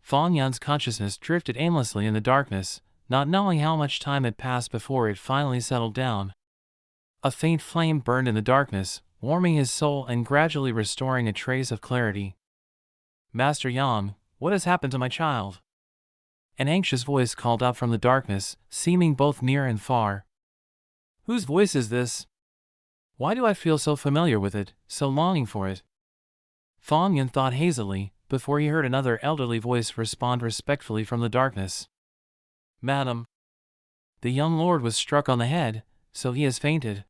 Fang Yun's consciousness drifted aimlessly in the darkness, not knowing how much time had passed before it finally settled down. A faint flame burned in the darkness, warming his soul and gradually restoring a trace of clarity. "Master Yang, what has happened to my child?" An anxious voice called out from the darkness, seeming both near and far. "Whose voice is this? Why do I feel so familiar with it, so longing for it?" Fang Yun thought hazily, before he heard another elderly voice respond respectfully from the darkness. "Madam, the young lord was struck on the head, so he has fainted.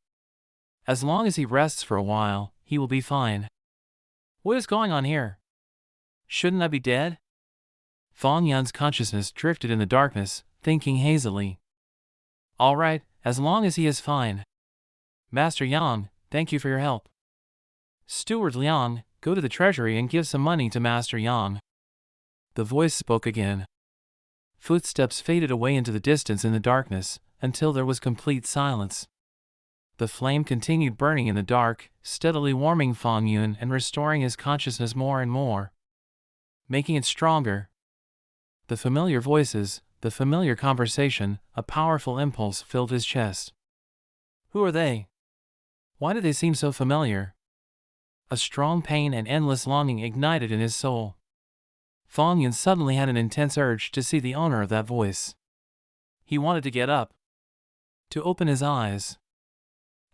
As long as he rests for a while, he will be fine." "What is going on here? Shouldn't I be dead?" Fang Yun's consciousness drifted in the darkness, thinking hazily. "All right, as long as he is fine. Master Yang, thank you for your help. Steward Liang, go to the treasury and give some money to Master Yang." The voice spoke again. Footsteps faded away into the distance in the darkness, until there was complete silence. The flame continued burning in the dark, steadily warming Fang Yun and restoring his consciousness more and more, making it stronger. The familiar voices, the familiar conversation, a powerful impulse filled his chest. Who are they? Why do they seem so familiar? A strong pain and endless longing ignited in his soul. Fang Yun suddenly had an intense urge to see the owner of that voice. He wanted to get up, to open his eyes.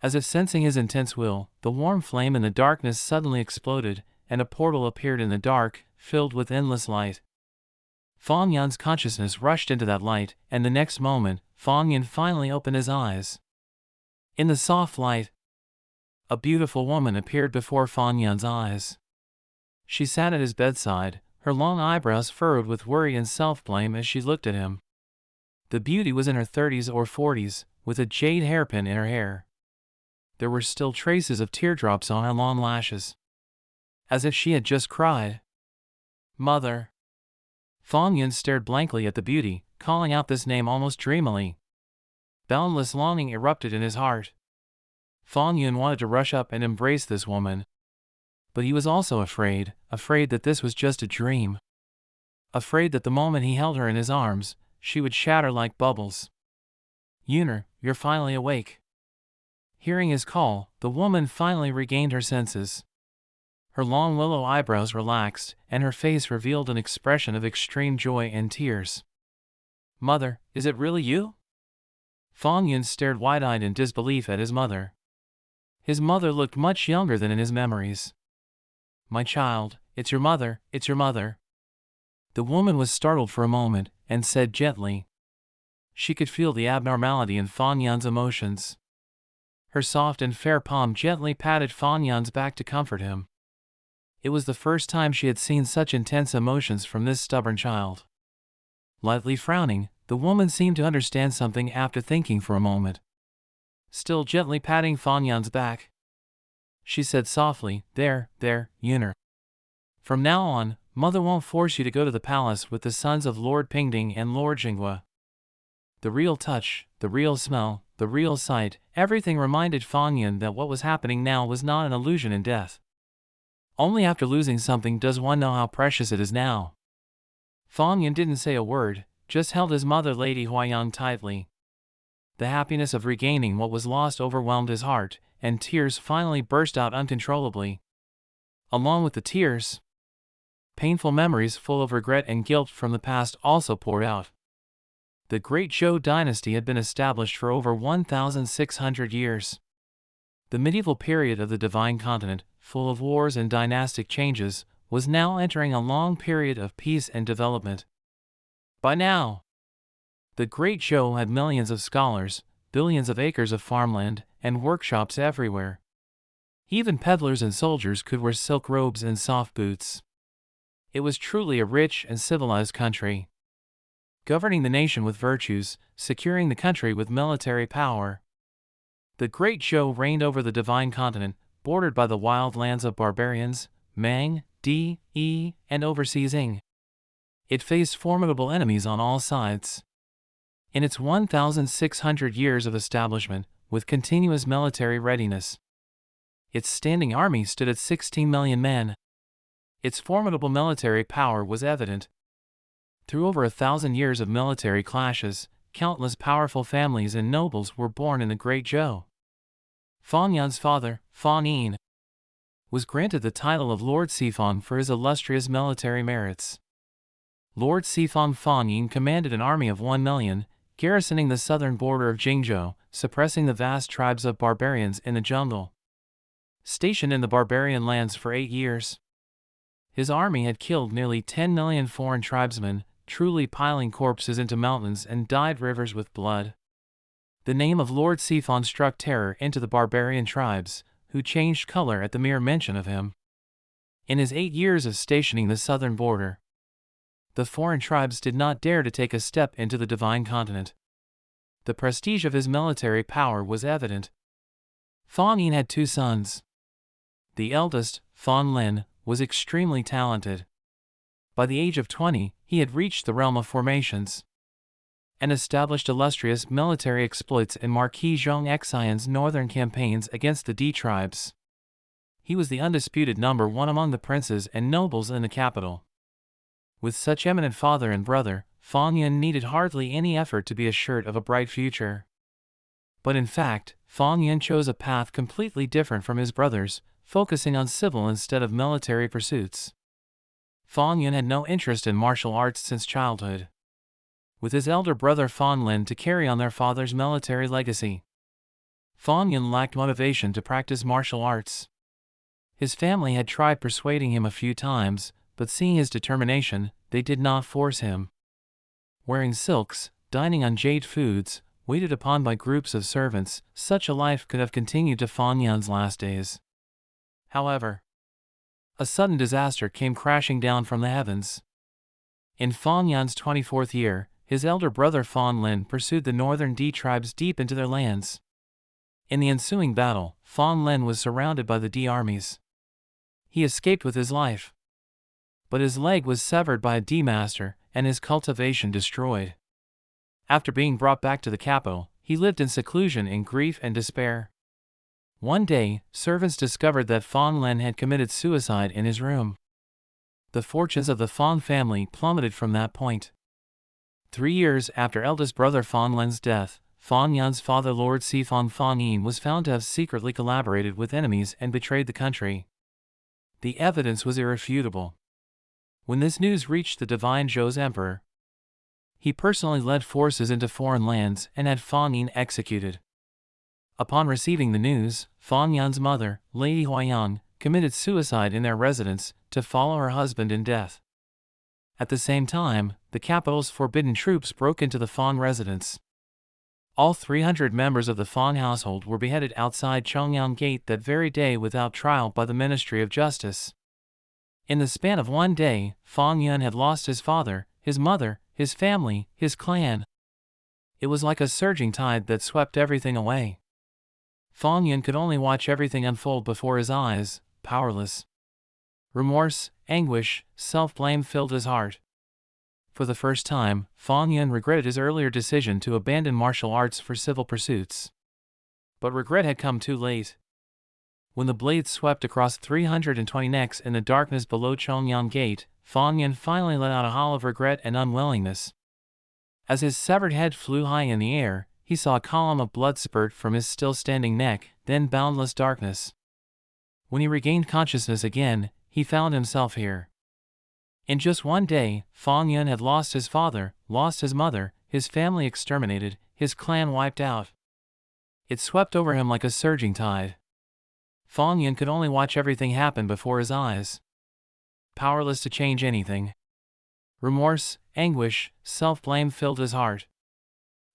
As if sensing his intense will, the warm flame in the darkness suddenly exploded, and a portal appeared in the dark, filled with endless light. Fang Yun's consciousness rushed into that light, and the next moment, Fang Yun finally opened his eyes. In the soft light, a beautiful woman appeared before Fang Yun's eyes. She sat at his bedside, her long eyebrows furrowed with worry and self-blame as she looked at him. The beauty was in her 30s or 40s, with a jade hairpin in her hair. There were still traces of teardrops on her long lashes, as if she had just cried. "Mother." Fang Yun stared blankly at the beauty, calling out this name almost dreamily. Boundless longing erupted in his heart. Fang Yun wanted to rush up and embrace this woman. But he was also afraid that this was just a dream. Afraid that the moment he held her in his arms, she would shatter like bubbles. "Yuner, you're finally awake." Hearing his call, the woman finally regained her senses. Her long willow eyebrows relaxed, and her face revealed an expression of extreme joy and tears. "Mother, is it really you?" Fang Yun stared wide-eyed in disbelief at his mother. His mother looked much younger than in his memories. "My child, it's your mother, it's your mother." The woman was startled for a moment, and said gently. She could feel the abnormality in Fang Yun's emotions. Her soft and fair palm gently patted Fang Yun's back to comfort him. It was the first time she had seen such intense emotions from this stubborn child. Lightly frowning, the woman seemed to understand something after thinking for a moment. Still gently patting Fang Yun's back, she said softly, There, Yuner. From now on, Mother won't force you to go to the palace with the sons of Lord Pingding and Lord Jinghua." The real touch, the real smell, the real sight, everything reminded Fang Yun that what was happening now was not an illusion in death. Only after losing something does one know how precious it is now. Fang Yun didn't say a word, just held his mother Lady Huayang tightly. The happiness of regaining what was lost overwhelmed his heart, and tears finally burst out uncontrollably. Along with the tears, painful memories full of regret and guilt from the past also poured out. The Great Zhou Dynasty had been established for over 1,600 years. The medieval period of the Divine Continent, full of wars and dynastic changes, was now entering a long period of peace and development. By now, the Great Zhou had millions of scholars, billions of acres of farmland, and workshops everywhere. Even peddlers and soldiers could wear silk robes and soft boots. It was truly a rich and civilized country, governing the nation with virtues, securing the country with military power. The Great Zhou reigned over the Divine Continent, bordered by the wild lands of barbarians, Mang, Di, Yi, and overseas Ing. It faced formidable enemies on all sides. In its 1,600 years of establishment, with continuous military readiness, its standing army stood at 16 million men. Its formidable military power was evident. Through over 1,000 years of military clashes, countless powerful families and nobles were born in the Great Zhou. Fang Yun's father, Fang Yun, was granted the title of Lord Sifang for his illustrious military merits. Lord Sifang Fang Yun commanded an army of 1 million, garrisoning the southern border of Jingzhou, suppressing the vast tribes of barbarians in the jungle. Stationed in the barbarian lands for 8 years, his army had killed nearly 10 million foreign tribesmen, truly piling corpses into mountains and dyed rivers with blood. The name of Lord Sifang struck terror into the barbarian tribes, who changed color at the mere mention of him. In his 8 years of stationing the southern border, the foreign tribes did not dare to take a step into the divine continent. The prestige of his military power was evident. Fang Yun had 2 sons. The eldest, Fang Lin, was extremely talented. By the age of 20, he had reached the realm of formations and established illustrious military exploits in Marquis Zhong Xian's northern campaigns against the D tribes. He was the undisputed number 1 among the princes and nobles in the capital. With such eminent father and brother, Fang Yun needed hardly any effort to be assured of a bright future. But in fact, Fang Yun chose a path completely different from his brothers, focusing on civil instead of military pursuits. Fang Yun had no interest in martial arts since childhood, with his elder brother Fang Lin to carry on their father's military legacy. Fang Yun lacked motivation to practice martial arts. His family had tried persuading him a few times, but seeing his determination, they did not force him. Wearing silks, dining on jade foods, waited upon by groups of servants, such a life could have continued to Fang Yun's last days. However, a sudden disaster came crashing down from the heavens. In Fang Yun's 24th year, his elder brother Fang Lin pursued the northern D tribes deep into their lands. In the ensuing battle, Fang Lin was surrounded by the D armies. He escaped with his life, but his leg was severed by a D master and his cultivation destroyed. After being brought back to the capital, he lived in seclusion in grief and despair. One day, servants discovered that Fang Lin had committed suicide in his room. The fortunes of the Fang family plummeted from that point. 3 years after eldest brother Fang Lin's death, Fang Yun's father Lord Sifang Fang Yun was found to have secretly collaborated with enemies and betrayed the country. The evidence was irrefutable. When this news reached the divine Zhou's emperor, he personally led forces into foreign lands and had Fang Yun executed. Upon receiving the news, Fang Yun's mother, Lady Huaiyang, committed suicide in their residence to follow her husband in death. At the same time, the capital's forbidden troops broke into the Fang residence. All 300 members of the Fang household were beheaded outside Chongyang Gate that very day without trial by the Ministry of Justice. In the span of 1 day, Fang Yun had lost his father, his mother, his family, his clan. It was like a surging tide that swept everything away. Fang Yun could only watch everything unfold before his eyes, powerless. Remorse, anguish, self-blame filled his heart. For the first time, Fang Yun regretted his earlier decision to abandon martial arts for civil pursuits. But regret had come too late. When the blade swept across 320 necks in the darkness below Chongyang Gate, Fang Yun finally let out a howl of regret and unwillingness. As his severed head flew high in the air, he saw a column of blood spurt from his still-standing neck, then boundless darkness. When he regained consciousness again, he found himself here. In just 1 day, Fang Yun had lost his father, lost his mother, his family exterminated, his clan wiped out. It swept over him like a surging tide. Fang Yun could only watch everything happen before his eyes, powerless to change anything. Remorse, anguish, self-blame filled his heart.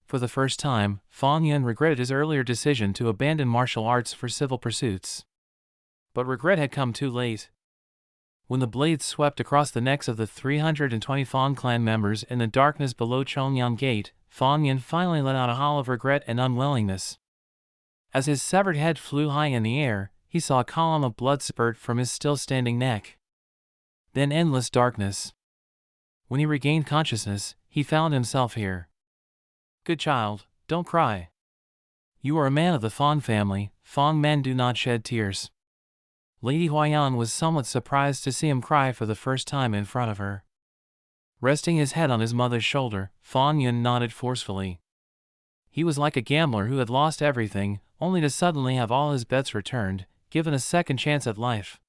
For the first time, Fang Yun regretted his earlier decision to abandon martial arts for civil pursuits. But regret had come too late. When the blade swept across the necks of the 320 Fang clan members in the darkness below Chongyang Gate, Fang Yun finally let out a howl of regret and unwillingness. As his severed head flew high in the air, he saw a column of blood spurt from his still-standing neck. Then endless darkness. When he regained consciousness, he found himself here. Good child, don't cry. You are a man of the Fang family. Fang men do not shed tears. Lady Huaiyang was somewhat surprised to see him cry for the first time in front of her. Resting his head on his mother's shoulder, Fang Yun nodded forcefully. He was like a gambler who had lost everything, only to suddenly have all his bets returned, given a second chance at life.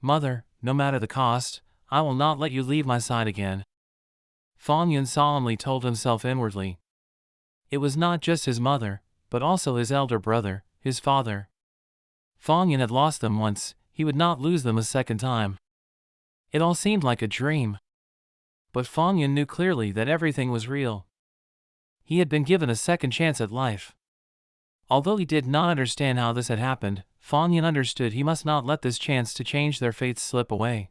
Mother, no matter the cost, I will not let you leave my side again. Fang Yun solemnly told himself inwardly. It was not just his mother, but also his elder brother, his father. Fang Yun had lost them once, he would not lose them a second time. It all seemed like a dream. But Fang Yun knew clearly that everything was real. He had been given a second chance at life. Although he did not understand how this had happened, Fang Yun understood he must not let this chance to change their fates slip away.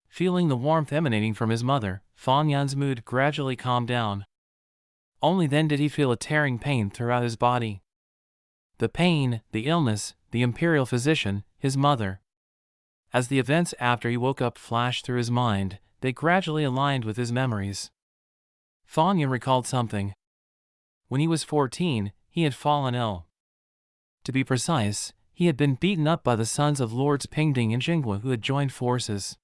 Feeling the warmth emanating from his mother, Fang Yun's mood gradually calmed down. Only then did he feel a tearing pain throughout his body. The pain, the illness, the imperial physician, his mother. As the events after he woke up flashed through his mind, they gradually aligned with his memories. Fang Yun recalled something. When he was 14, he had fallen ill. To be precise, he had been beaten up by the sons of Lords Pingding and Jinghua who had joined forces.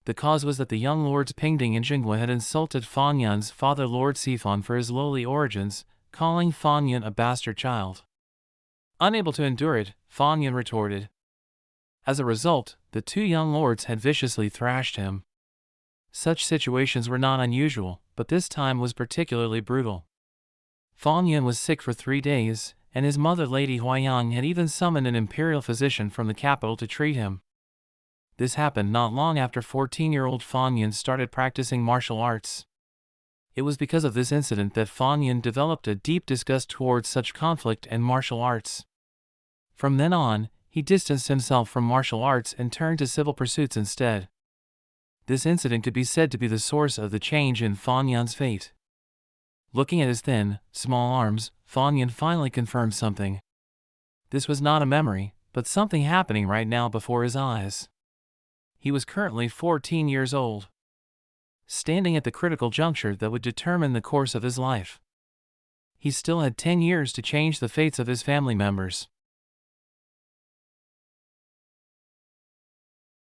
The cause was that the young Lords Pingding and Jinghua had insulted Fang Yun's father Lord Sifan for his lowly origins, calling Fang Yun a bastard child. Unable to endure it, Fang Yun retorted. As a result, the two young lords had viciously thrashed him. Such situations were not unusual, but this time was particularly brutal. Fang Yun was sick for 3 days, and his mother Lady Huayang had even summoned an imperial physician from the capital to treat him. This happened not long after 14-year-old Fang Yun started practicing martial arts. It was because of this incident that Fang Yun developed a deep disgust towards such conflict and martial arts. From then on, he distanced himself from martial arts and turned to civil pursuits instead. This incident could be said to be the source of the change in Fang Yun's fate. Looking at his thin, small arms, Fang Yun finally confirmed something. This was not a memory, but something happening right now before his eyes. He was currently 14 years old, standing at the critical juncture that would determine the course of his life. He still had 10 years to change the fates of his family members.